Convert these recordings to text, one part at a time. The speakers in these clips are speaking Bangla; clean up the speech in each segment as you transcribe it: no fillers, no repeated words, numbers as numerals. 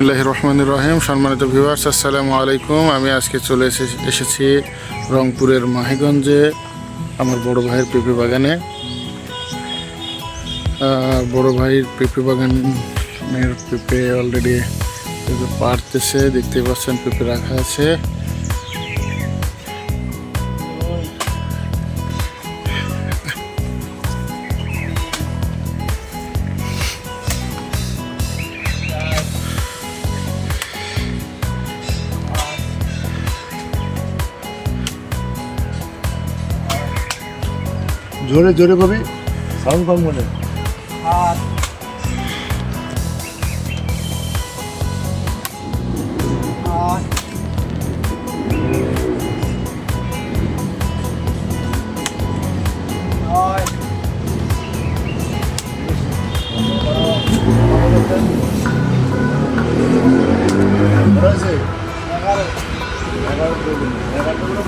বিসমিল্লাহির রহমানির রহিম। সম্মানিত ভিউয়ার্স, আসসালামু আলাইকুম। আমি আজকে চলে এসেছি রংপুরের মাহিগঞ্জে আমার বড় ভাইয়ের পেঁপে বাগানে। বড় ভাইয়ের পেঁপে বাগানের পেঁপে অলরেডি পেঁপে পাড়তেছে, দেখতে পাচ্ছেন পেঁপে রাখা আছে। জোরে জোরে কবি, সাউন্ড কম মনে।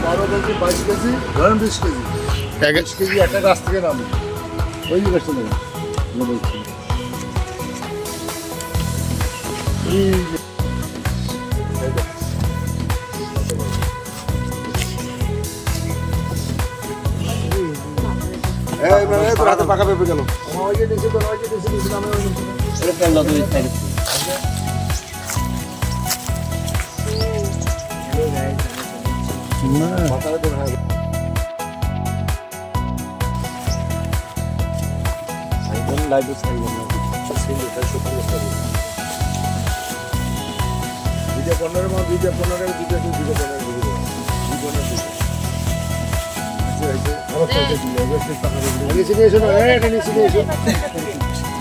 বারো কেজি, 22 কেজি, ধরেন 20 কেজি, 20 কেজি একটা গাছ থেকে নামে ওই গাছটা নেবেন। হাতে পাকা পেঁপে গেল।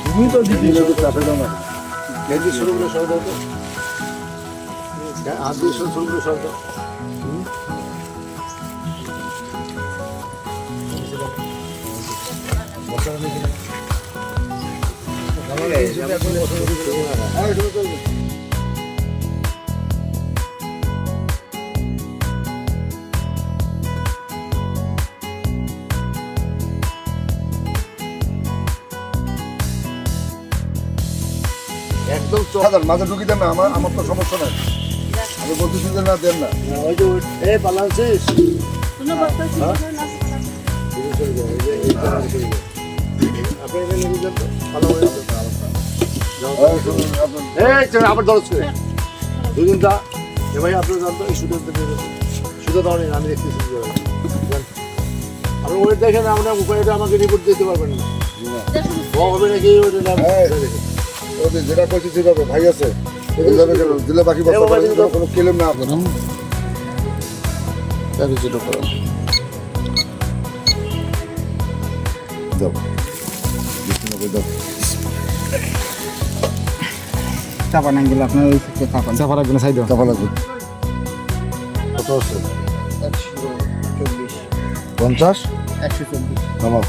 তুমি তো দিদি চাপে দাও না, কেজি শুরু সব দাও তো, হাত দিয়ে শুরু সব দাও। একদম চোখাদার মাঝে ঢুকি দেন না, আমার তো সমস্যা নাই, আমি বলতেছি যে না দেন না। ওই যে এই পালাচ্ছিস আবার দরজ করে দুদিন দা এ ভাই আপনার জানতো এই সুযোগ সুযোগ দেওয়া নেই, আমি দেখতেছি আপনি ওই দেখেন আপনার উপায়টা আমাকে রিপোর্ট দিতে পারবেন না, হবে নাকি যেটা করছি সেভাবে ভাই আছে দিলে বাকি কোনো কেলেম না আপনার যেটা করো দাও চাপা না গেলে আপনার ওই চাপা লাগবে না, সাইড চাপা লাগবে। কত আছে? 140, 50 140। নামাও।